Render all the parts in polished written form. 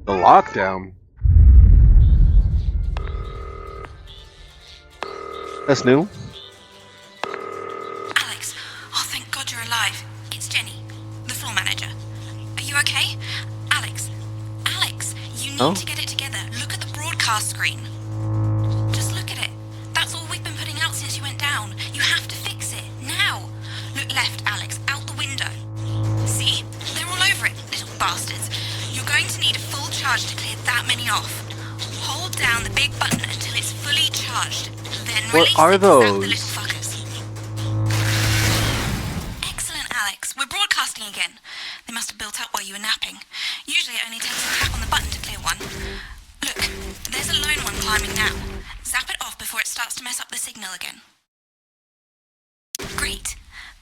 The lockdown. That's new. Alex, oh thank God you're alive. It's Jenny, the floor manager. Are you okay? Alex, you need to get it together. Look at the broadcast screen. Just look at it. That's all we've been putting out since you went down. You have to fix it, now. Look left, Alex, out the window. See? They're all over it, little bastards. You're going to need a full charge to clear that many off. Hold down the big button until it's fully charged. Then release What are it to zap the those? little fuckers. Excellent, Alex. We're broadcasting again. They must have built up while you were napping. Usually it only takes a tap on the button to clear one. Look, there's a lone one climbing now. Zap it off before it starts to mess up the signal again. Great.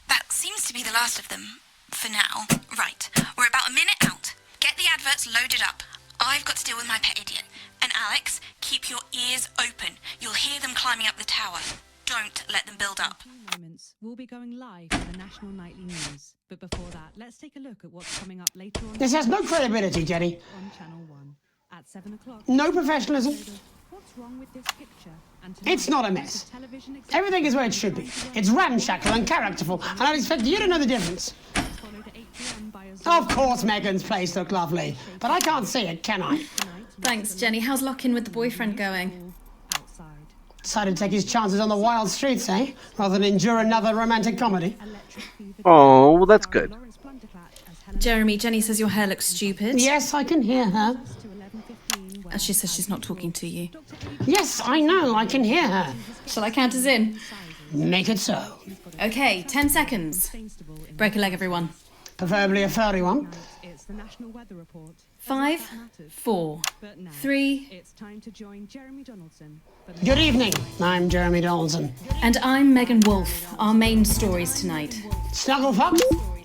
That seems to be the last of them. For now. Right. We're about a minute out. Get the adverts loaded up. I've got to deal with my pet idiot. And Alex, keep your ears open. You'll hear them climbing up the tower. Don't let them build up. In a few moments, we'll be going live for the National Nightly News. But before that, let's take a look at what's coming up later on. This has no credibility, Jenny. On Channel 1 at 7 o'clock. No professionalism. What's wrong with this picture? And It's not a mess. Everything is where it should be. It's ramshackle and characterful, and I expect you to know the difference. Of course Megan's place looked lovely, but I can't see it, can I? Thanks, Jenny. How's lock-in with the boyfriend going? Decided to take his chances on the wild streets, eh? Rather than endure another romantic comedy. Oh, well, that's good. Jeremy, Jenny says your hair looks stupid. Yes, I can hear her. And she says she's not talking to you. Yes, I know, I can hear her. Shall I count us in? Make it so. Okay, 10 seconds. Break a leg, everyone. Preferably a furry one. It's the National Weather Report. 5, 4, 3... It's time to join Jeremy Donaldson. Good evening, I'm Jeremy Donaldson. And I'm Megan Wolfe. Our main stories tonight. Snugglefuck?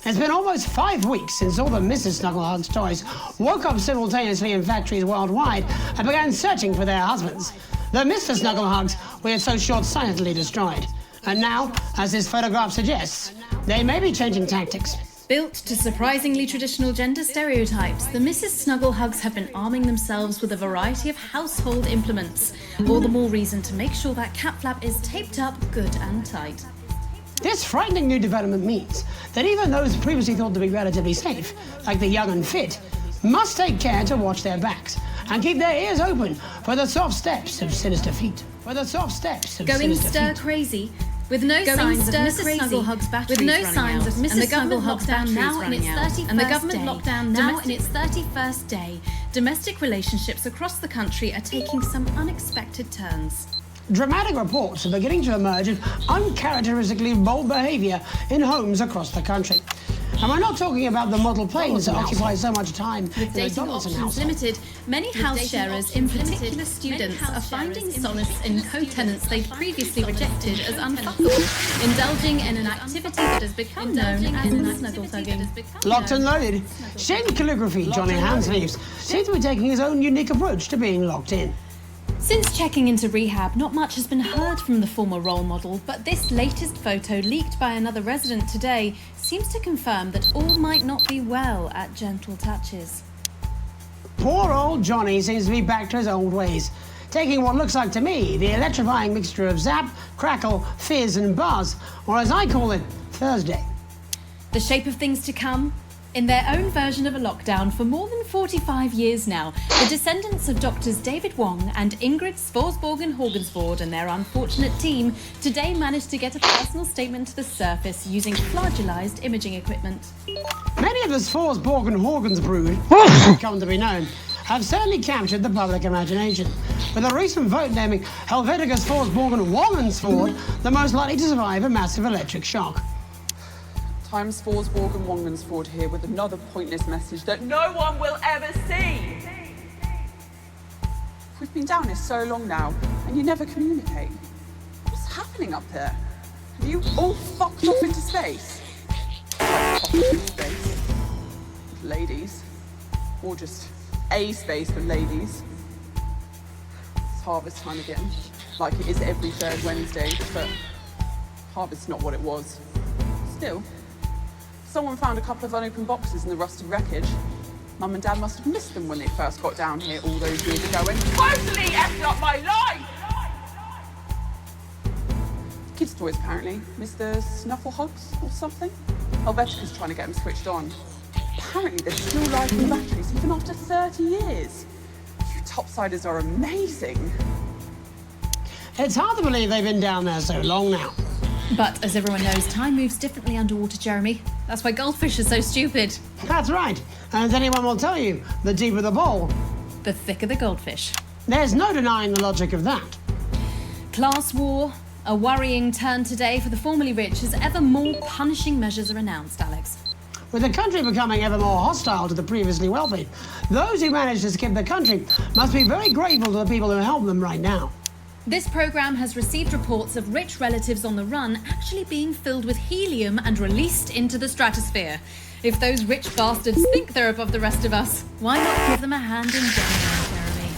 It's been almost 5 weeks since all the Mrs. Snugglehug's toys woke up simultaneously in factories worldwide and began searching for their husbands. The Mr. Snugglehugs we had so short-sightedly destroyed. And now, as this photograph suggests, they may be changing tactics. Built to surprisingly traditional gender stereotypes, the Mrs. Snugglehugs have been arming themselves with a variety of household implements. All the more reason to make sure that cat flap is taped up good and tight. This frightening new development means that even those previously thought to be relatively safe, like the young and fit, must take care to watch their backs and keep their ears open for the soft steps of sinister feet. Going stir crazy. With no signs of Mrs. Snugglehug's batteries running out, and the government lockdown now in its 31st day, domestic relationships across the country are taking some unexpected turns. Dramatic reports are beginning to emerge of uncharacteristically bold behaviour in homes across the country. And we're not talking about the model planes that occupy so much time in the Dating Donaldson options household. limited, many house sharers, in particular students, are finding solace in co-tenants they'd previously rejected as unfuckable, indulging in an activity that has become known as snuggle-thugging. Locked and loaded. Shane Calligraphy, Johnny Handsleeves, seems to be taking his own unique approach to being locked in. Since checking into rehab, not much has been heard from the former role model, but this latest photo leaked by another resident today seems to confirm that all might not be well at Gentle Touches. Poor old Johnny seems to be back to his old ways, taking what looks like to me the electrifying mixture of zap, crackle, fizz and buzz, or as I call it, Thursday. The shape of things to come? In their own version of a lockdown for more than 45 years now, the descendants of Doctors David Wong and Ingrid Svorsborgen-Horgensvoord and their unfortunate team today managed to get a personal statement to the surface using flagellized imaging equipment. Many of the Svorsborgen-Horgens brood, come to be known, have certainly captured the public imagination, with a recent vote naming Helvetica Svorsborgen-Wongensvoord the most likely to survive a massive electric shock. Times Forsborg and Wongmansford here with another pointless message that no one will ever see. We've been down here so long now, and you never communicate. What's happening up there? Have you all fucked off into space? Like fucked into space. Ladies. Or just a space for ladies. It's harvest time again, like it is every third Wednesday, but harvest's not what it was. Still. Someone found a couple of unopened boxes in the rusted wreckage. Mum and Dad must have missed them when they first got down here all those years ago and totally effed up my life! Kids' toys, apparently. Mr. Snufflehugs or something? Helvetica's trying to get them switched on. Apparently there's still life in the batteries even after 30 years. You topsiders are amazing. It's hard to believe they've been down there so long now. But as everyone knows, time moves differently underwater, Jeremy. That's why goldfish are so stupid. That's right. As anyone will tell you, the deeper the bowl, The thicker the goldfish. there's no denying the logic of that. Class war, a worrying turn today for the formerly rich as ever more punishing measures are announced, Alex. With the country becoming ever more hostile to the previously wealthy, those who manage to skip the country must be very grateful to the people who help them right now. This programme has received reports of rich relatives on the run actually being filled with helium and released into the stratosphere. If those rich bastards think they're above the rest of us, why not give them a hand in Jeremy?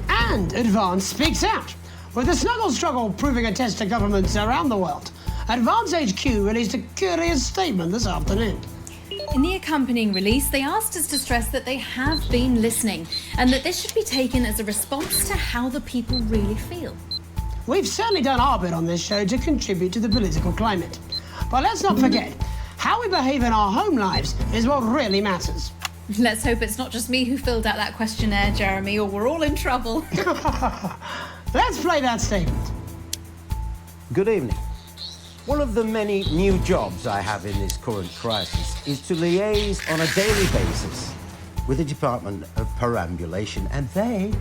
And Advance speaks out. With the snuggle struggle proving a test to governments around the world, Advance HQ released a curious statement this afternoon. In the accompanying release, they asked us to stress that they have been listening and that this should be taken as a response to how the people really feel. We've certainly done our bit on this show to contribute to the political climate. But let's not forget, how we behave in our home lives is what really matters. Let's hope it's not just me who filled out that questionnaire, Jeremy, or we're all in trouble. Let's play that statement. Good evening. One of the many new jobs I have in this current crisis is to liaise on a daily basis with the Department of Perambulation, and they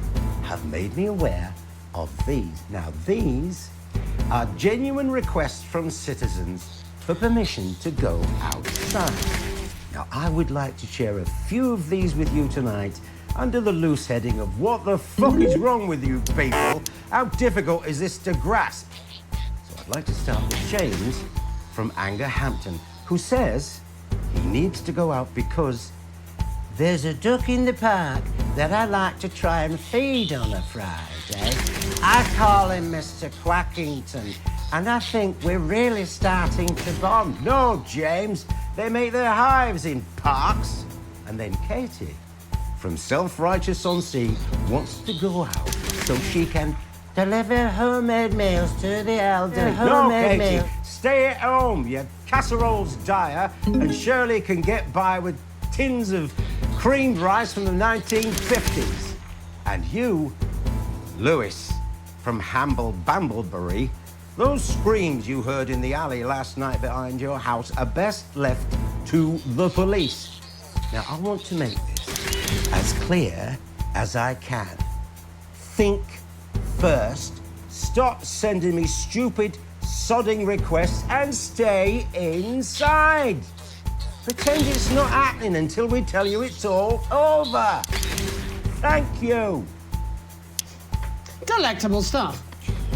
have made me aware of these. Now, these are genuine requests from citizens for permission to go outside. Now, I would like to share a few of these with you tonight under the loose heading of what the fuck is wrong with you people? How difficult is this to grasp? So I'd like to start with James from Angerhampton, who says he needs to go out because there's a duck in the park that I like to try and feed on a Friday. I call him Mr. Quackington, and I think we're really starting to bond. No, James, they make their hives in parks. And then Katie from Self-Righteous-on-Sea wants to go out so she can deliver homemade meals to the elderly. No, Katie, stay at home. Your casserole's dire, and Shirley can get by with tins of creamed rice from the 1950s. And you, Lewis from Hamble-Bamblebury, those screams you heard in the alley last night behind your house are best left to the police. Now, I want to make this as clear as I can. Think first, stop sending me stupid, sodding requests, and stay inside. Pretend it's not happening until we tell you it's all over. Thank you. Delectable stuff.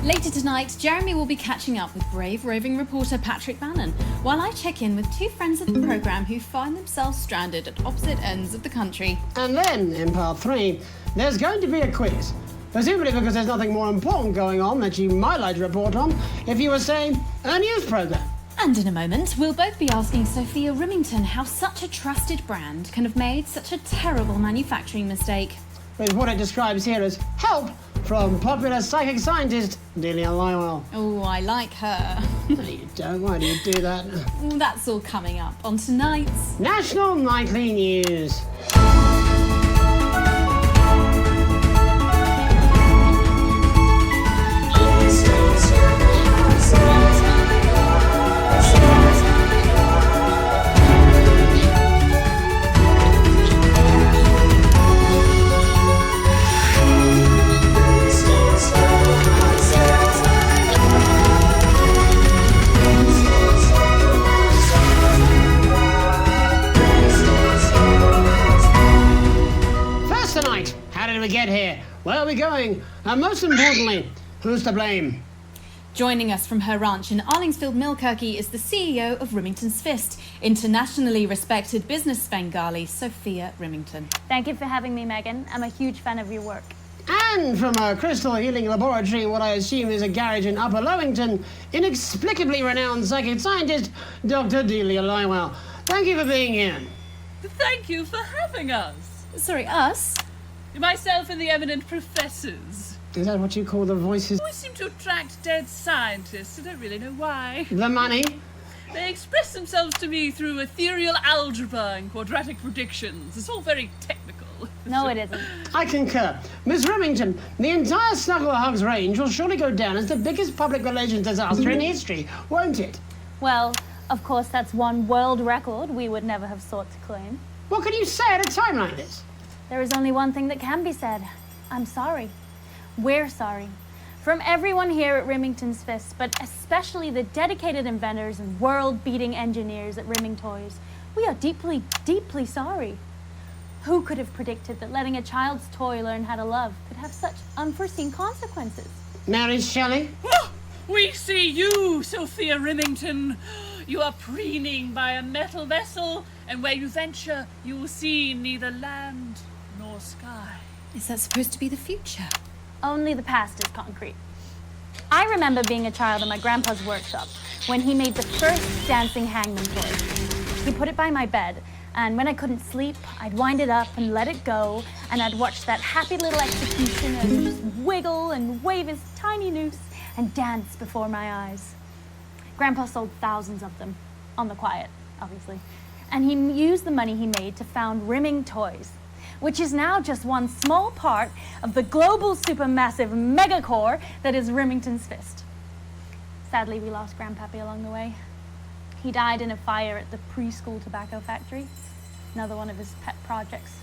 Later tonight, Jeremy will be catching up with brave roving reporter Patrick Bannon, while I check in with two friends of the programme who find themselves stranded at opposite ends of the country. And then, in part 3, there's going to be a quiz. Presumably because there's nothing more important going on that you might like to report on if you were, say, a news programme. And in a moment, we'll both be asking Sophia Rimington how such a trusted brand can have made such a terrible manufacturing mistake. With what it describes here as help from popular psychic scientist Delia Lywell. Oh, I like her. No, you don't. Why do you do that? That's all coming up on tonight's National Nightly News. We get here? Where are we going? And most importantly, who's to blame? Joining us from her ranch in Arlingsfield, Milkirky is the CEO of Rimington's Fist, internationally respected business Bengali, Sophia Rimington. Thank you for having me, Megan. I'm a huge fan of your work. And from a crystal healing laboratory in what I assume is a garage in Upper Lowington, inexplicably renowned psychic scientist, Dr. Delia Lywell. Thank you for being here. Thank you for having us. Sorry, us? Myself and the eminent professors. Is that what you call the voices? We seem to attract dead scientists. I don't really know why. The money? They express themselves to me through ethereal algebra and quadratic predictions. It's all very technical. No, it isn't. I concur. Miss Remington, the entire Snugglehugs range will surely go down as the biggest public relations disaster in history, won't it? Well, of course, that's one world record we would never have sought to claim. What can you say at a time like this? There is only one thing that can be said. I'm sorry. We're sorry. From everyone here at Remington's Fist, but especially the dedicated inventors and world-beating engineers at Rimming Toys, we are deeply, deeply sorry. Who could have predicted that letting a child's toy learn how to love could have such unforeseen consequences? Mary Shelley? Oh, we see you, Sophia Remington. You are preening by a metal vessel, and where you venture, you will see neither land nor sky. Is that supposed to be the future? Only the past is concrete. I remember being a child in my grandpa's workshop when he made the first dancing hangman toy. He put it by my bed, and when I couldn't sleep, I'd wind it up and let it go, and I'd watch that happy little execution as it just wiggle and wave his tiny noose and dance before my eyes. Grandpa sold thousands of them, on the quiet, obviously, and he used the money he made to found Rimming Toys, which is now just one small part of the global supermassive megacore that is Remington's Fist. Sadly, we lost Grandpappy along the way. He died in a fire at the preschool tobacco factory, another one of his pet projects.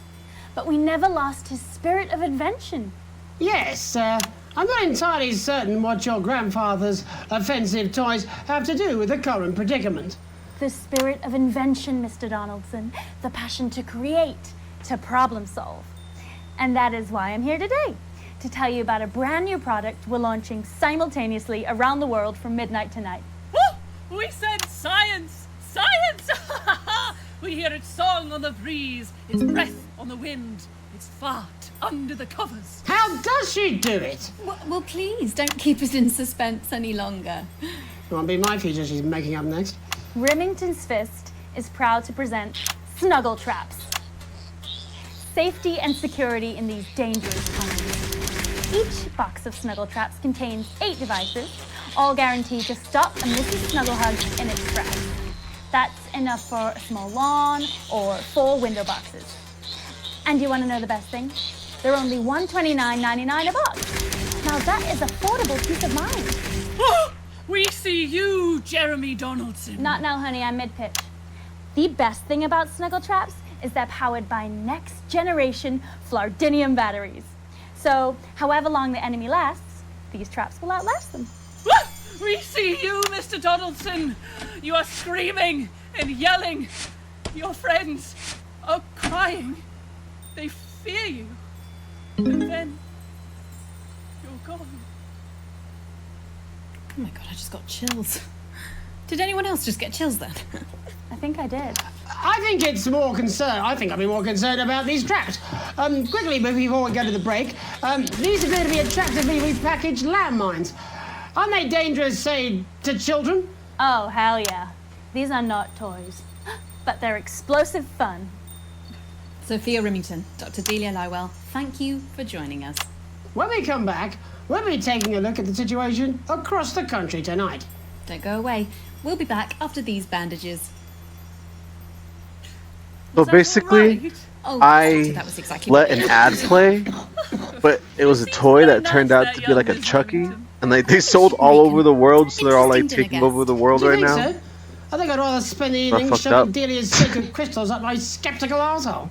But we never lost his spirit of invention. Yes, I'm not entirely certain what your grandfather's offensive toys have to do with the current predicament. The spirit of invention, Mr. Donaldson. The passion to create, to problem solve. And that is why I'm here today, to tell you about a brand new product we're launching simultaneously around the world from midnight tonight. Woo! We said science! Science! We hear its song on the breeze, its breath on the wind, its fart under the covers. How does she do it? Well, please, don't keep us in suspense any longer. It won't be my future she's making up next. Remington's Fist is proud to present Snuggle Traps. Safety and security in these dangerous times. Each box of Snuggle Traps contains 8 devices, all guaranteed to stop a Mrs. Snugglehug in its tracks. That's enough for a small lawn or 4 window boxes. And you want to know the best thing? They're only $129.99 a box. Now that is affordable peace of mind. We see you, Jeremy Donaldson. Not now, honey, I'm mid-pitch. The best thing about Snuggle Traps is they're powered by next-generation Flardinium batteries. So, however long the enemy lasts, these traps will outlast them. We see you, Mr. Donaldson. You are screaming and yelling. Your friends are crying. They fear you. And then you're gone. Oh my god, I just got chills. Did anyone else just get chills then? I think I did. I think it's more concerned. I think I'd be more concerned about these traps. Quickly, before we go to the break, these appear to be attractively repackaged landmines. Aren't they dangerous, say, to children? Oh, hell yeah. These are not toys, but they're explosive fun. Sophia Remington, Dr. Delia Lywell, thank you for joining us. When we come back, we'll be taking a look at the situation across the country tonight. Don't go away. We'll be back after these bandages. So basically, I that was exactly let an ad play, but it was a toy that turned out to be like a Chucky, and they sold all over the world, so they're all like taking over the world Do you right think now. so? I think I'd rather spend the I evening fucked shoving up. Delia's sacred crystals up my skeptical arsehole.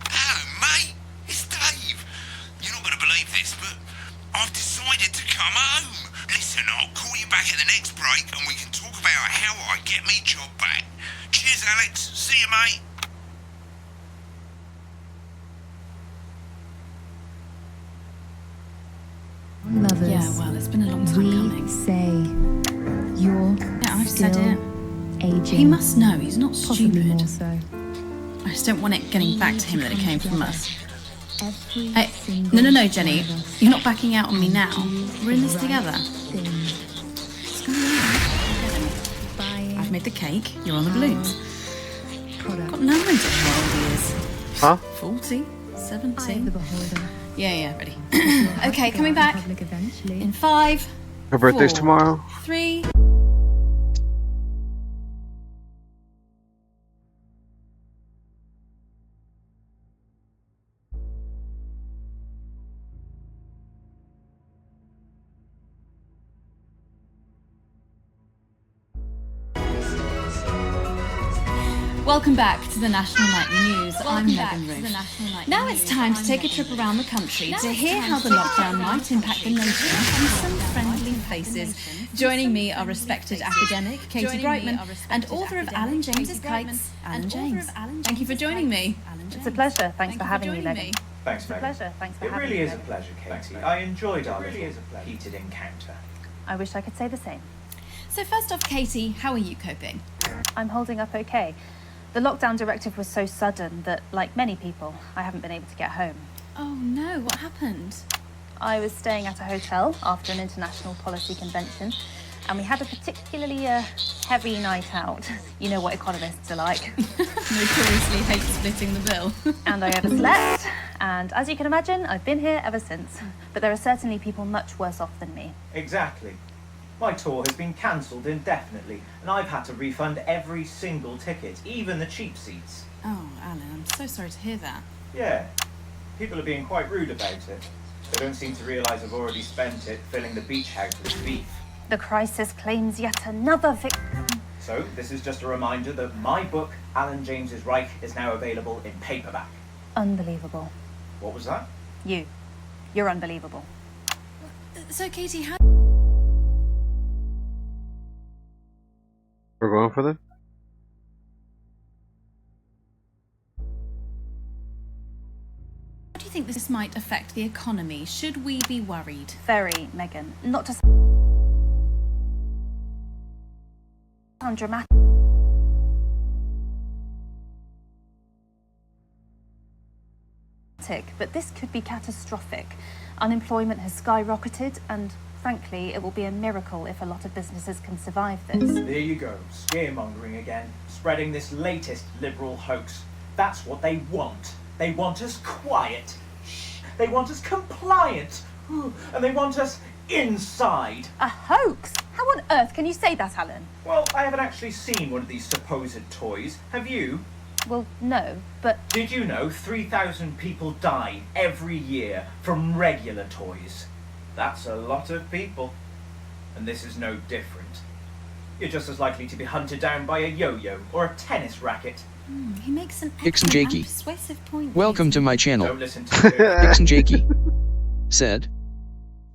Hello, mate. It's Dave. You're not going to believe this, but I've decided to come home. Listen, I'll call you back at the next break and we can talk about how I get me job back. Cheers, Alex. See you, mate. Lovers, Yeah, well, it's been a long time we coming. say you're Yeah, I've still said it. aging. He must know, he's not Possibly stupid. more so. I just don't want it getting back to him that it came from us. Every Hey, single no, Jenny. one of us You're not backing out on me now. do We're in this the together. right thing What's going on? by I've made the cake. You're on the balloons. Got no idea how old he is. Huh? 40? 70? Eye of the beholder. Yeah, ready. Okay, coming back. In 5. Her birthday's 4, tomorrow. 3. Welcome back to the National Nightly News. I'm Megan Ruth. Now it's time to take a trip around the country to hear how the lockdown might impact the nation from some friendly faces. Joining me are respected academic Katie Brightman and author of Alan James's Kites, Alan James. Thank you for joining me. It's a pleasure. Thanks for having me, Megan. Thanks, It's a Megan. pleasure. Thanks for It having really me. is a pleasure, Katie. I enjoyed our little heated encounter. I wish I could say the same. So first off, Katie, how are you coping? I'm holding up okay. The lockdown directive was so sudden that, like many people, I haven't been able to get home. Oh no, what happened? I was staying at a hotel after an international policy convention, and we had a particularly heavy night out. You know what economists are like. Notoriously hate splitting the bill. And I overslept, and as you can imagine, I've been here ever since. But there are certainly people much worse off than me. Exactly. My tour has been cancelled indefinitely, and I've had to refund every single ticket, even the cheap seats. Oh, Alan, I'm so sorry to hear that. Yeah, people are being quite rude about it. They don't seem to realise I've already spent it filling the beach house with beef. The crisis claims yet another victim. So, this is just a reminder that my book, Alan James's Reich, is now available in paperback. Unbelievable. What was that? You're unbelievable. So, Katie, how... We're going for this? How do you think this might affect the economy? Should we be worried? Very, Megan. Not to sound dramatic, but this could be catastrophic. Unemployment has skyrocketed, and frankly, it will be a miracle if a lot of businesses can survive this. There you go, scaremongering again, spreading this latest liberal hoax. That's what they want. They want us quiet. Shh. They want us compliant. And they want us inside. A hoax? How on earth can you say that, Alan? Well, I haven't actually seen one of these supposed toys. Have you? Well, no, but... Did you know 3,000 people die every year from regular toys? That's a lot of people. And this is no different. You're just as likely to be hunted down by a yo-yo or a tennis racket. He makes an Ixon excellent and Jakey. persuasive point. Welcome to my channel. Don't listen to me. Ixon Jakey said.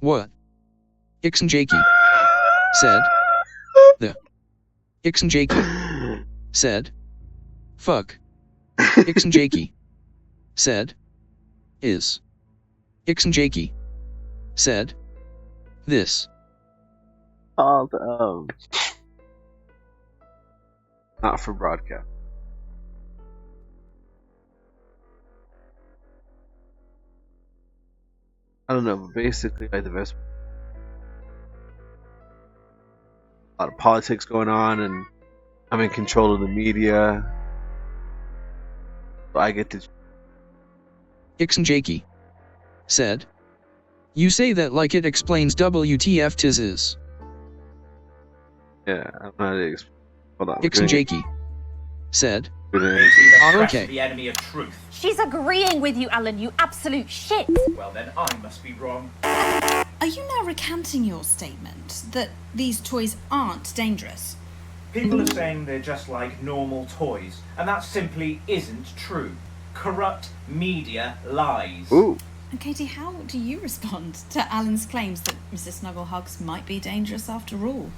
What? Ixon Jakey said. The. Ixon Jakey said. Fuck. Ixon Jakey said. Is. Ixon Jakey said. This. Called, not for broadcast. I don't know, but basically, like, there's a lot of politics going on, and I'm in control of the media. So I get to. Ixon Jakey said. You say that like it explains WTF tis is. Yeah, I'm not. Hold on. Ixon Jakey said. Okay. The enemy of truth. She's agreeing with you, Alan, you absolute shit! Well, then I must be wrong. Are you now recanting your statement that these toys aren't dangerous? People are saying they're just like normal toys, and that simply isn't true. Corrupt media lies. Ooh. And Katie, how do you respond to Alan's claims that Mrs. Snugglehugs might be dangerous after all?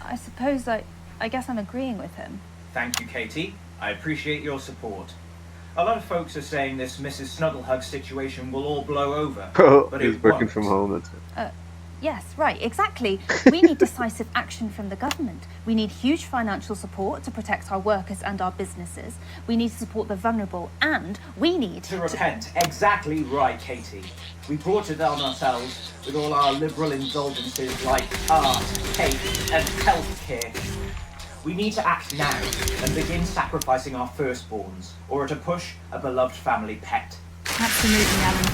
I suppose I guess I'm agreeing with him. Thank you, Katie. I appreciate your support. A lot of folks are saying this Mrs. Snugglehug situation will all blow over. But He's it working won't. from home, that's it. Yes, right, exactly. We need decisive action from the government. We need huge financial support to protect our workers and our businesses. We need to support the vulnerable, and we need To repent. Exactly right, Katie. We brought it on ourselves with all our liberal indulgences like art, cake, and healthcare. We need to act now and begin sacrificing our firstborns, or to push a beloved family pet. Absolutely, Alan.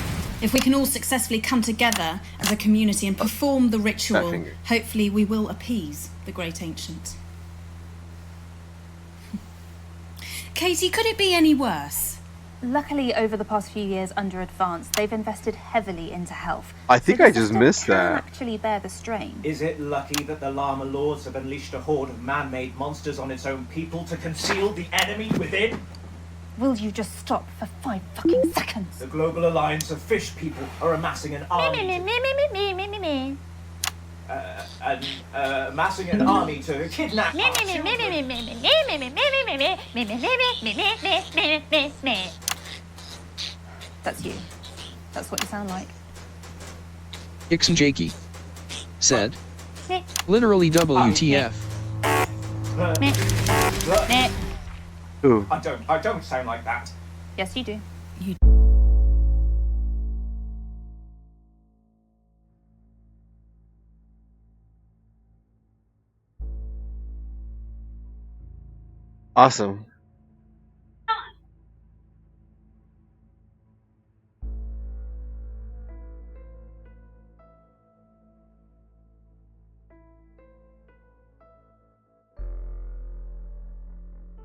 If we can all successfully come together as a community and perform the ritual, hopefully we will appease the great ancient. Katie, could it be any worse? Luckily, over the past few years under Advance, they've invested heavily into health. I think I just missed that. Actually bear the strain. Is it lucky that the Llama Lords have unleashed a horde of man-made monsters on its own people to conceal the enemy within? Will you just stop for 5 fucking seconds? The Global Alliance of Fish People are amassing an army. Amassing an army to kidnap our children. That's you. That's what you sound like. Jakey said, literally WTF. Ooh. I don't sound like that. Yes, you do. Awesome.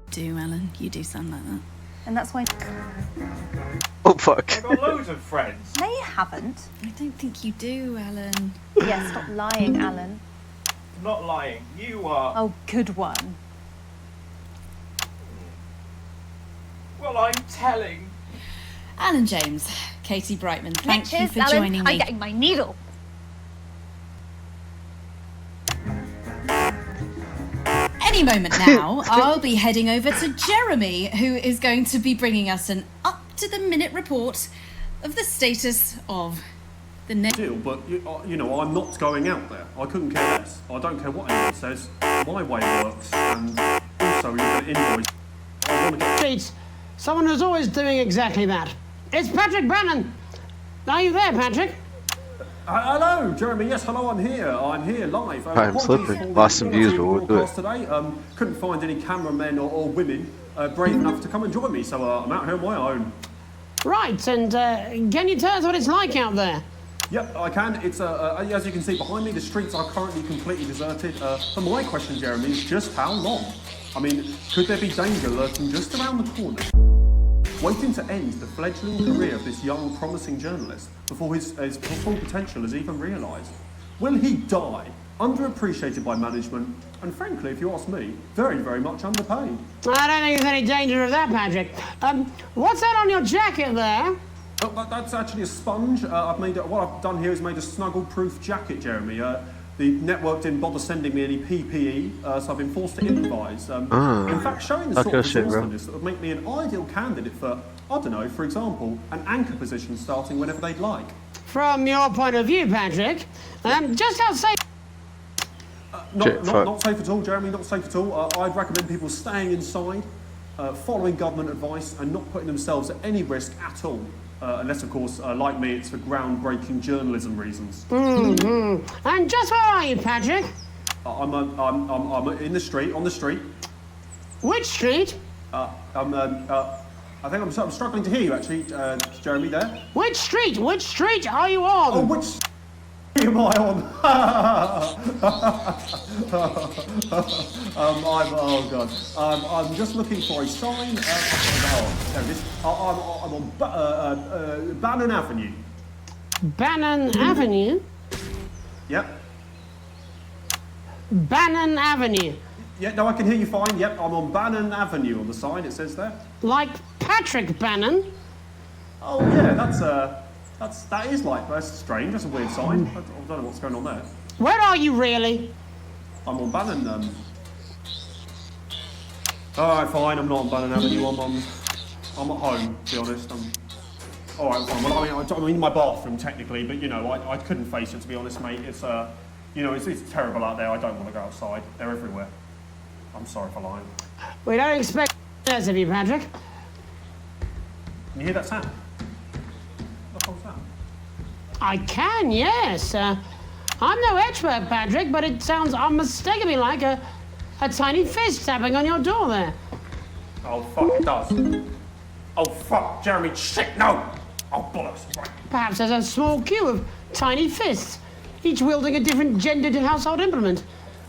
Do, Alan. You do sound like that. And that's why... Oh, fuck. I've got loads of friends. No, you haven't. I don't think you do, Alan. Yeah, stop lying, Alan. I'm not lying. You are... Oh, good one. Well, I'm telling. Alan James, Katie Brightman, thank you for Alan, joining me. I'm getting my needle. Any moment now, I'll be heading over to Jeremy, who is going to be bringing us an up-to-the-minute report of the status of the deal, but you know, I'm not going out there. I couldn't care less. I don't care what anyone says. My way works, and also you get invoice. I want to get Streets. Someone who's always doing exactly that. It's Patrick Bannon. Are you there, Patrick? hello, Jeremy. Yes, hello. I'm here. I'm here live. I'm slipping. Lost some views, but we'll do it. Today, couldn't find any cameramen or women brave enough to come and join me, so I'm out here on my own. Right, and can you tell us what it's like out there? Yep, I can. It's as you can see behind me, the streets are currently completely deserted. But my question, Jeremy, is just how long? I mean, could there be danger lurking just around the corner? Waiting to end the fledgling career of this young, promising journalist before his full potential is even realised? Will he die, underappreciated by management, and frankly, if you ask me, very, very much underpaid? I don't think there's any danger of that, Patrick. What's that on your jacket there? Oh, that's actually a sponge. What I've done here is made a snuggle-proof jacket, Jeremy. The network didn't bother sending me any PPE, so I've been forced to improvise. In fact, showing the sort of resourcefulness that would make me an ideal candidate for, I don't know, for example, an anchor position starting whenever they'd like. From your point of view, Patrick, just how safe... Not safe at all, Jeremy, not safe at all. I'd recommend people staying inside, following government advice, and not putting themselves at any risk at all. Unless, of course, like me, it's for groundbreaking journalism reasons. Mm-hmm. And just where are you, Patrick? I'm in the street, on the street. Which street? I think I'm struggling to hear you, actually, Jeremy, there. Which street? Which street are you on? Oh, which street am I on? Oh, God. I'm just looking for a sign. There it is. I'm on Bannon Avenue. Bannon Avenue? Yep. Bannon Avenue. Yeah, no, I can hear you fine. Yep, I'm on Bannon Avenue on the sign, it says there. Like Patrick Bannon? Oh, yeah, that is strange. That's a weird sign. I don't know what's going on there. Where are you really? I'm on Bannon. Alright, fine. I'm not on Bannon Avenue. I'm at home, to be honest. Alright, fine. Well, I'm in my bathroom technically, but you know, I couldn't face it, to be honest, mate. It's you know, it's terrible out there. I don't want to go outside. They're everywhere. I'm sorry for lying. We don't expect less of you, Patrick. Can you hear that sound? What the hell's that? I can, yes. I'm no expert, Patrick, but it sounds unmistakably like a a tiny fist tapping on your door there. Oh, fuck, it does. Oh, fuck, Jeremy, shit, no! Oh, bollocks. Right. Perhaps there's a small queue of tiny fists, each wielding a different gendered household implement,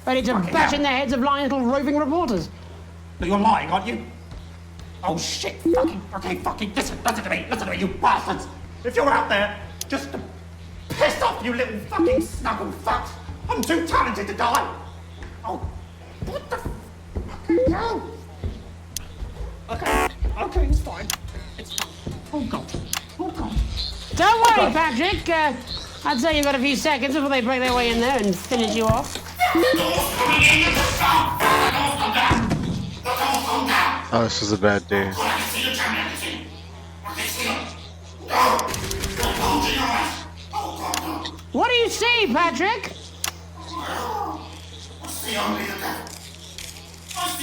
ready to bash in the heads of lying little roving reporters. But you're lying, aren't you? Oh, shit, fucking, listen to me, you bastards! If you're out there, just to piss off, you little fucking snuggle fucks, I'm too talented to die! Oh, what the fucking hell? Okay, it's fine. It's fine. Oh, God. Don't worry, Patrick. I'd say you've got a few seconds before they break their way in there and finish you off. Oh, this is a bad day. What do you see, Patrick?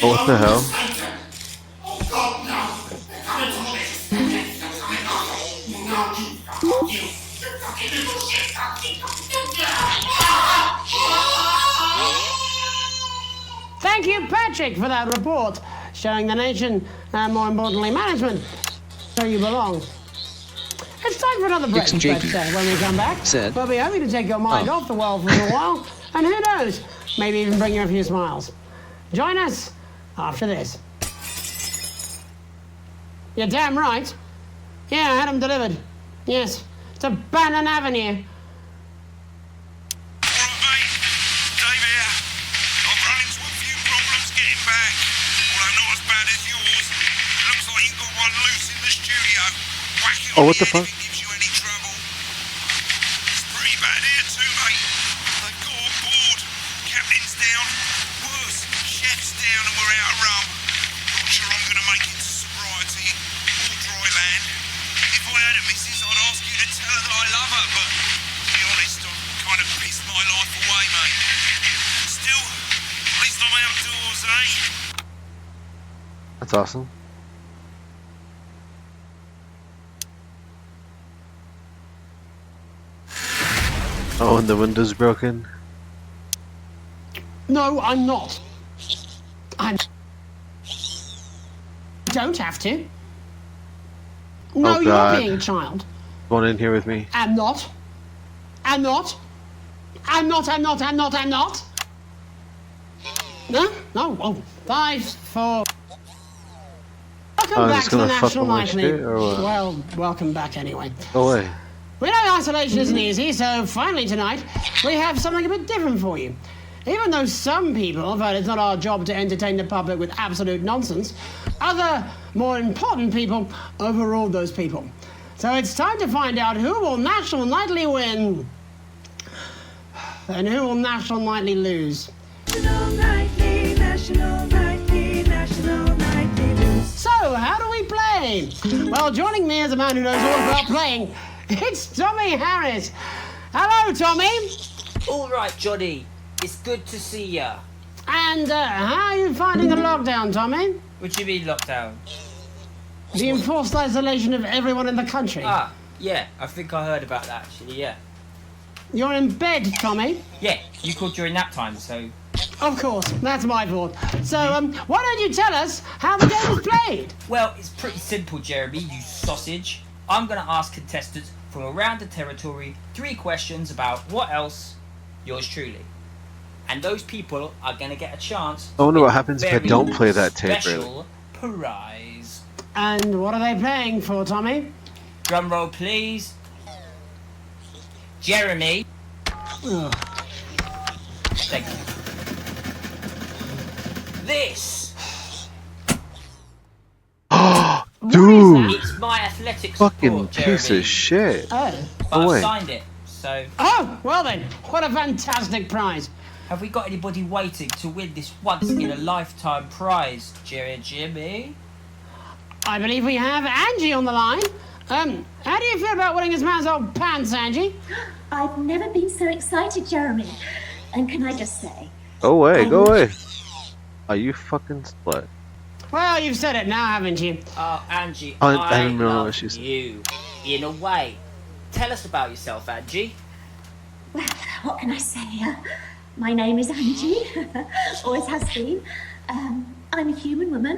Oh, what the hell? Thank you, Patrick, for that report, showing the nation, and more importantly, management, where you belong. It's time for another break, but when we come back, we'll be happy to take your mind off the world for a little while, and who knows, maybe even bring you a few smiles. Join us after this. You're damn right. Yeah, I had them delivered. Yes, to Bannon Avenue. Oh, what the fuck? It's pretty bad here too, mate. They've got on board. Captain's down. Worse, chef's down and we're out of rum. Not sure I'm going to make it to sobriety or dry land. If I had a missus, I'd ask you to tell her that I love her, but to be honest, I've kind of pissed my life away, mate. Still, at least I'm outdoors, eh? That's awesome. Oh, and the window's broken? No, I'm not. I don't have to. No, Oh, you're God. being a child. Come on in here with me. I'm not. I'm not. I'm not. No? Oh, 5, 4. Welcome back just to the gonna fuck National with my Nightly. shit, or what? Well, welcome back anyway. Go away. We know isolation isn't easy, so finally tonight we have something a bit different for you. Even though some people felt it's not our job to entertain the public with absolute nonsense, other, more important people overruled those people. So it's time to find out who will National Nightly win and who will National Nightly lose. National Nightly, National Nightly, National Nightly lose. So, how do we play? Well, joining me as a man who knows all about playing, it's Tommy Harris. Hello, Tommy. All right, Johnny. It's good to see ya. And how are you finding the lockdown, Tommy? What do you mean lockdown? The enforced isolation of everyone in the country. Ah, yeah. I think I heard about that, actually, yeah. You're in bed, Tommy? Yeah, you called during nap time, so... Of course, that's my fault. So, why don't you tell us how the game is played? Well, it's pretty simple, Jeremy, you sausage. I'm going to ask contestants from around the territory 3 questions about what else, yours truly. And those people are going to get a chance. I wonder what happens if I don't play that tape, really. Special prize. And what are they playing for, Tommy? Drum roll, please. Jeremy. Ugh. Thank you. This. Dude! It's my athletic Fucking sport, Jeremy. piece of shit. Oh. But Oh, I wait. signed it, so... Oh, well then, what a fantastic prize. Have we got anybody waiting to win this once-in-a-lifetime prize, Jimmy? I believe we have Angie on the line. How do you feel about winning this man's old pants, Angie? I've never been so excited, Jeremy. And can I just say... Go away, go away. Are you fucking slut? Well, you've said it now, haven't you? Oh, Angie, I I don't know love what she said. you. In a way. Tell us about yourself, Angie. Well, what can I say? My name is Angie, always has been. I'm a human woman,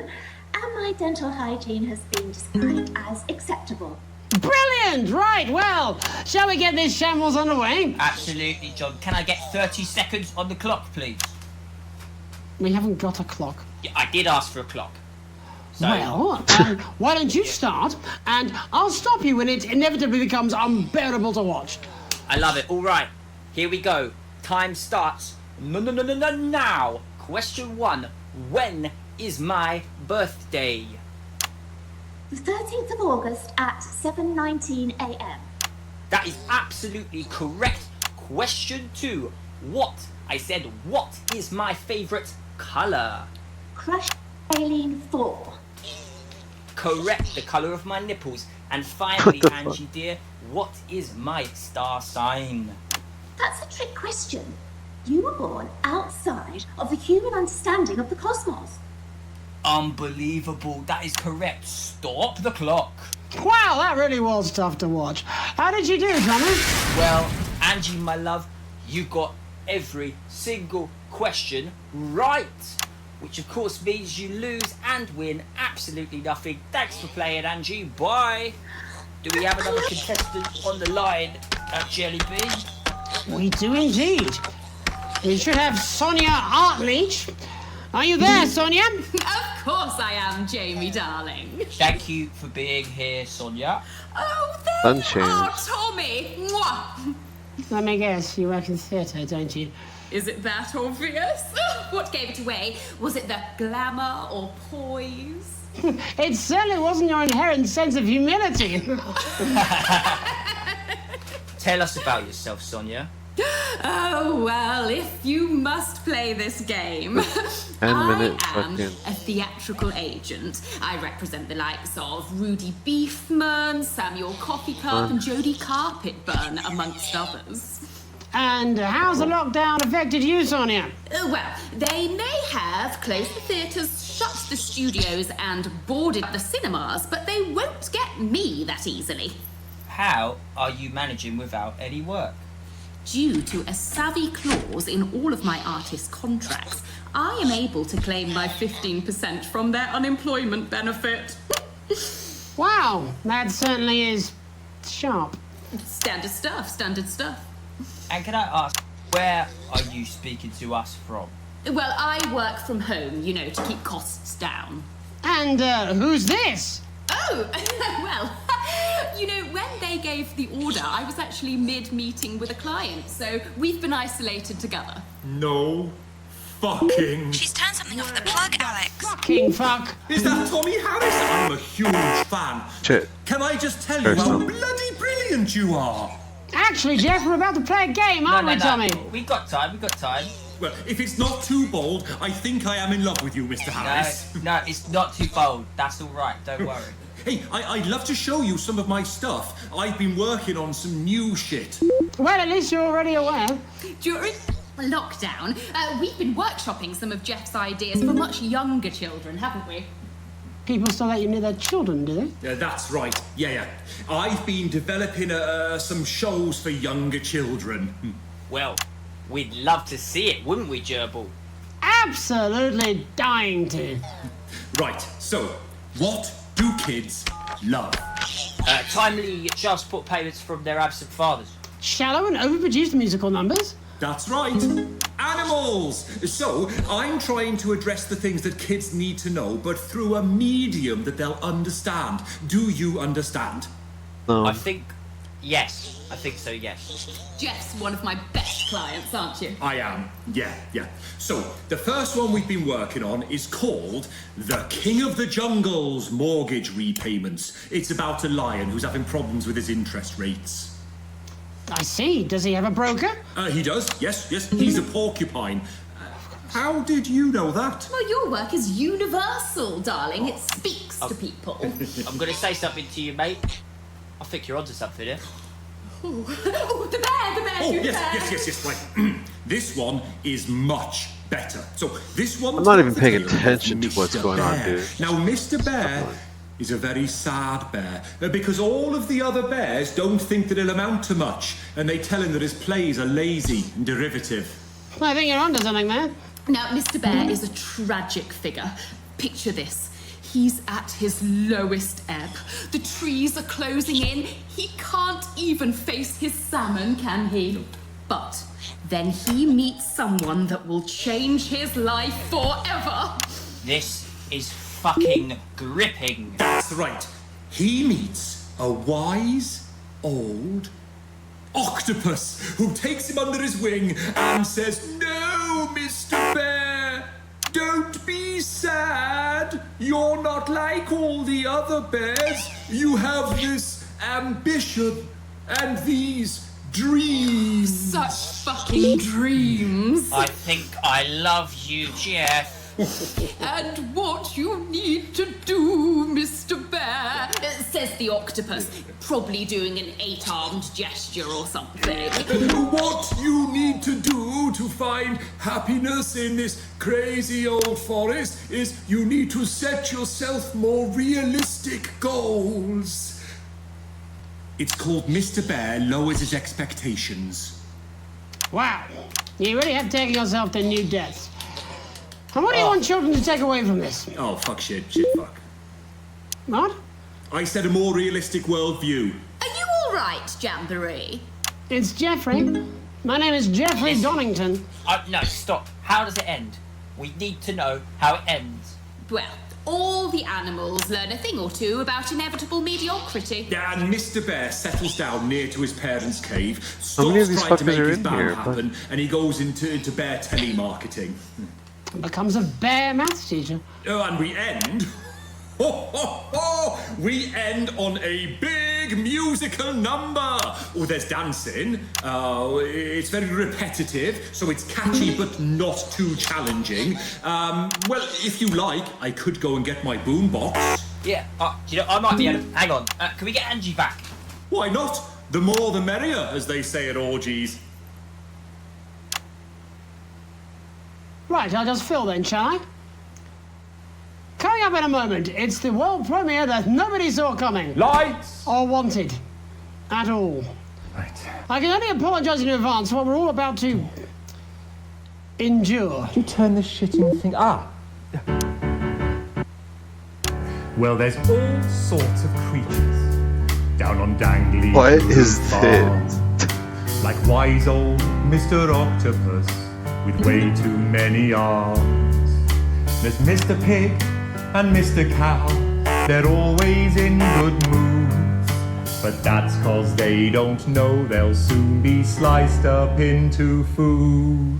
and my dental hygiene has been described as acceptable. Brilliant! Right, well, shall we get this shambles underway? Absolutely, John. Can I get 30 seconds on the clock, please? We haven't got a clock. Yeah, I did ask for a clock. So... Well, why don't you start, and I'll stop you when it inevitably becomes unbearable to watch. I love it. All right, here we go. Time starts now. Question 1. When is my birthday? The 13th of August at 7:19 a.m. That is absolutely correct. Question 2. What? I said, what is my favourite colour? Crushed Aileen 4. Correct, the colour of my nipples. And finally, Angie dear, what is my star sign? That's a trick question. You were born outside of the human understanding of the cosmos. Unbelievable, that is correct. Stop the clock. Wow, that really was tough to watch. How did you do, Tommy? Well, Angie, my love, you got every single question right. Which of course means you lose and win absolutely nothing. Thanks for playing, Angie. Bye. Do we have another contestant on the line at Jelly Bean? We do indeed. We should have Sonia Artleach. Are you there, Sonia? Of course I am, Jamie, darling. Thank you for being here, Sonia. Oh, there you Sunshine. are, Tommy. Mwah. Let me guess, you work in theatre, don't you? Is it that obvious? What gave it away? Was it the glamour or poise? It certainly wasn't your inherent sense of humility. Tell us about yourself, Sonia. Oh, well, if you must play this game. 10 minutes I am fucking. a theatrical agent. I represent the likes of Rudy Beefman, Samuel Coffee Cup, and Jodie Carpetburn, amongst others. And how's the lockdown affected you, Sonia? Well, they may have closed the theatres, shut the studios, and boarded the cinemas, but they won't get me that easily. How are you managing without any work? Due to a savvy clause in all of my artist contracts, I am able to claim my 15% from their unemployment benefit. Wow, that certainly is sharp. Standard stuff, standard stuff. And can I ask, where are you speaking to us from? Well, I work from home, you know, to keep costs down. And who's this? Oh, well, you know, when they gave the order, I was actually mid-meeting with a client, so we've been isolated together. No fucking... She's turned something off the plug, Alex. Fucking fuck. Is that Tommy Harris? I'm a huge fan. Shit. Can I just tell you how bloody brilliant you are? Actually, Jeff, we're about to play a game, aren't we, Tommy? We got time, we got time. Well, if it's not too bold, I think I am in love with you, Mr. Harris. No, it's not too bold. That's all right, don't worry. Hey, I'd love to show you some of my stuff. I've been working on some new shit. Well, at least you're already aware. During lockdown, we've been workshopping some of Jeff's ideas for much younger children, haven't we? People still let you near their children, do they? Yeah, that's right. Yeah. I've been developing some shows for younger children. Well, we'd love to see it, wouldn't we, Gerbil? Absolutely dying to. Right, so, what do kids love? Timely child support payments from their absent fathers. Shallow and overproduced musical numbers? That's right. Animals! So, I'm trying to address the things that kids need to know, but through a medium that they'll understand. Do you understand? No. I think, yes. I think so, yes. Jeff's one of my best clients, aren't you? I am. Yeah. So, the first one we've been working on is called The King of the Jungle's Mortgage Repayments. It's about a lion who's having problems with his interest rates. I see. Does he have a broker? He does. Yes. He's a porcupine. How did you know that? Well, your work is universal, darling. It speaks to people. I'm going to say something to you, mate. I think you're onto something here. Oh, the bear, Oh, the yes, right. This one is much better. So, this one... I'm not even paying attention to what's going on, dude. Now, Mr. Bear is a very sad bear, because all of the other bears don't think that he'll amount to much, and they tell him that his plays are lazy and derivative. I think you're onto something there. Now, Mr. Bear is a tragic figure. Picture this. He's at his lowest ebb. The trees are closing in. He can't even face his salmon, can he? But then he meets someone that will change his life forever. This is fucking gripping. That's right. He meets a wise, old octopus who takes him under his wing and says, "No, Mr. Bear, don't be sad. You're not like all the other bears. You have this ambition and these dreams." Such fucking dreams. I think I love you, Jeff. And what you need to do, Mr. Bear, says the octopus, probably doing an 8-armed gesture or something. What you need to do to find happiness in this crazy old forest is you need to set yourself more realistic goals. It's called Mr. Bear Lowers His Expectations. Wow, you really have taken yourself to new depths. And what do you want children to take away from this? Oh, fuck shit, fuck. What? I said a more realistic worldview. Are you all right, Jamboree? It's Jeffrey. My name is Jeffrey Donington. No, stop. How does it end? We need to know how it ends. Well, all the animals learn a thing or two about inevitable mediocrity. Yeah, and Mr. Bear settles down near to his parents' cave, How many of stops these trying to fuckers make are his in ban here, happen, and he goes into bear telemarketing. Becomes a bear maths teacher. Oh, and we end... We end on a big musical number. Oh, there's dancing. It's very repetitive, so it's catchy but not too challenging. Well, if you like, I could go and get my boombox. Yeah, I might be able to... Hang on, can we get Angie back? Why not? The more the merrier, as they say at orgies. Right, I'll just fill then, shall I? Coming up in a moment, it's the world premiere that nobody saw coming. Lights! Or wanted. At all. Right. I can only apologise in advance for what we're all about to... endure. Could you turn this shitting thing... Well, there's all sorts of creatures down on Dangly. What is Farm. this? Like wise old Mr. Octopus with way too many arms. There's Mr. Pig and Mr. Cow. They're always in good moods. But that's 'cause they don't know they'll soon be sliced up into food.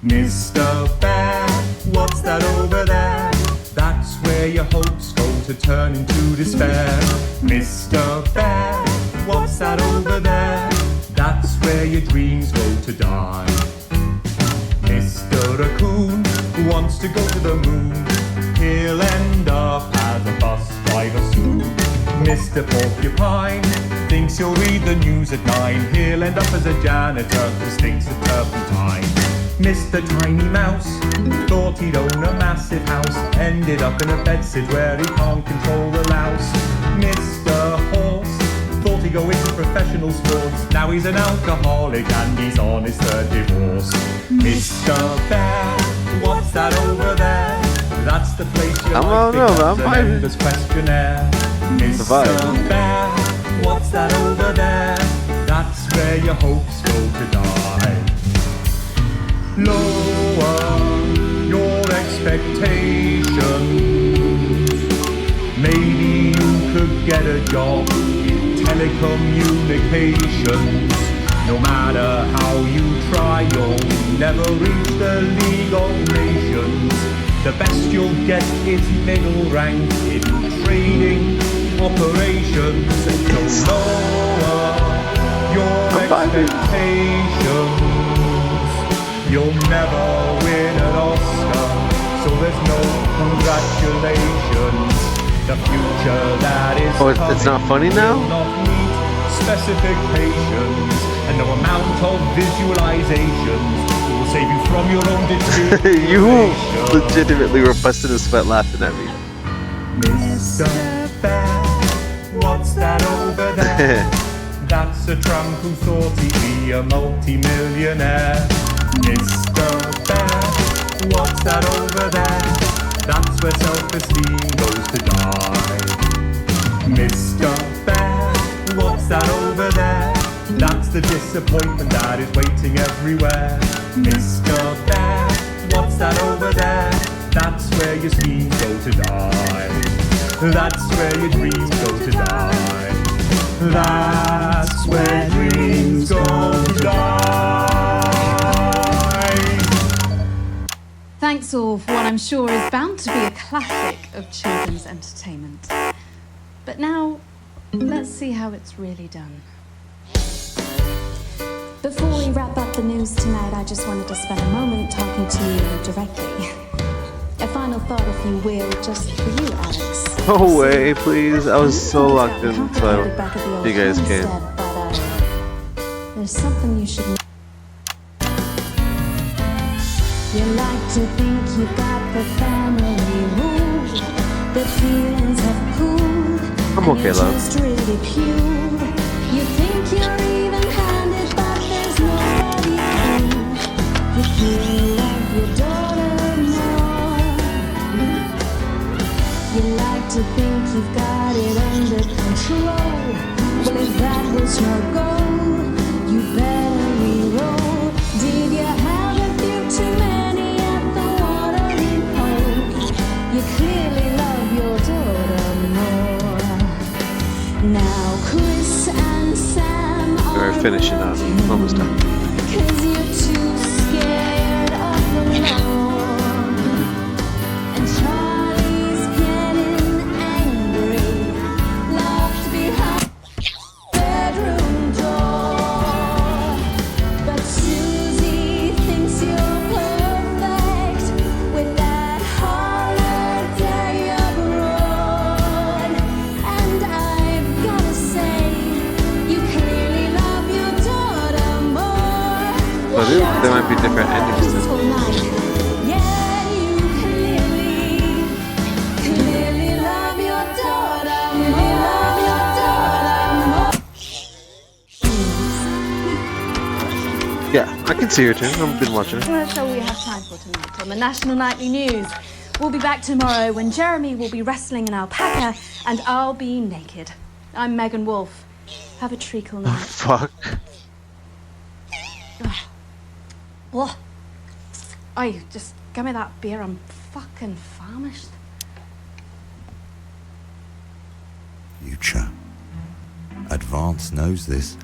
Mr. Bear, what's that over there? That's where your hopes go to turn into despair. Mr. Bear, what's that over there? That's where your dreams go to die. Mr. Raccoon wants to go to the moon. He'll end up as a bus driver soon. Mr. Porcupine thinks he'll read the news at 9. He'll end up as a janitor who stinks of turpentine. Mr. Tiny Mouse thought he'd own a massive house. Ended up in a bedsit where he can't control the louse. Mr. Horse thought he'd go into professional sports. Now he's an alcoholic and he's on his 3rd divorce. Mr. Bear, what's that over there? That's the place you're I'm fine. endless questionnaire. Mr. Bear, what's that over there? That's where your hopes go to die. Lower your expectations. Maybe you could get a job in telecommunications. No matter how you try, you'll never reach the League of Nations. The best you'll get is middle rank in trading operations. So lower your expectations. You'll never win an Oscar, so there's no congratulations. The future that is it's not funny now? will not meet specifications, and no amount of visualizations will save you from your own deterioration. You legitimately were busting a sweat laughing at me. Mr. Bear, what's that over there? That's a tramp who thought he'd be a multi-millionaire. Mr. Bear, what's that over there? That's where self-esteem goes to die. Mr. Bear, what's that over there? That's the disappointment that is waiting everywhere. Mr. Bear, what's that over there? That's where your schemes go to die. That's where your dreams go to die. That's where dreams go to die. Thanks all for what I'm sure is bound to be a classic of children's entertainment. But now, let's see how it's really done. Before we wrap up the news tonight, I just wanted to spend a moment talking to you directly. A final thought, if you will, just for you, Alex. No way, please. I was so locked in until you guys came. There's something you should know. You like to think you've got the family ruled, but feelings have cooled. I'm okay, love. Just ridiculed. You think you're even-handed, but there's nobody cool. You feel like your daughter more. You like to think you've got it under control. Well, if that was your goal, you better re-roll. Did you have a few too many at the watering hole? You clearly love your daughter more. Now Chris and Sam are finishing up. Almost done. 'cause you're too scared of the law. And Charlie's getting angry, locked behind the bedroom door. But Susie thinks you're perfect with that holiday abroad. And I've gotta say, you clearly love your daughter more. But there might be different endings to Peaceful night. Yeah, you clearly love your daughter more. Love your daughter more. Yeah, I can see her too. I've been watching it. Well, that's all we have time for tonight on the National Nightly News. We'll be back tomorrow when Jeremy will be wrestling an alpaca and I'll be naked. I'm Megan Wolf. Have a treacle night. Fuck. Oh. Oi, just give me that beer. I'm fucking famished. Future. Advance knows this,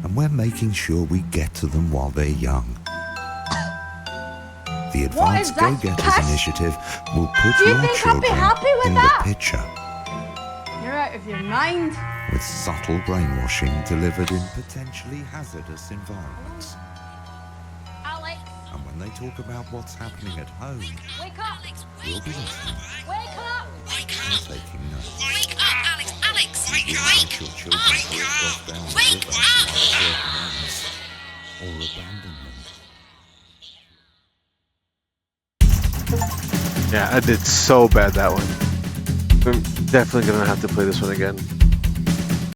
and we're making sure we get to them while they're young. The What is Advanced that, Go-Getters Cash? initiative will put Do you your think I'd be children happy with in that? the picture, You're out of your mind. with subtle brainwashing delivered in potentially hazardous environments. Alex, And when they talk about what's happening at home, wake up! we'll be listening Wake up! and taking notes. Wake up, Alex! Alex! You'll help your children drift off down the river like certain ends, or abandon them. Yeah, I did so bad that one. I'm definitely gonna have to play this one again.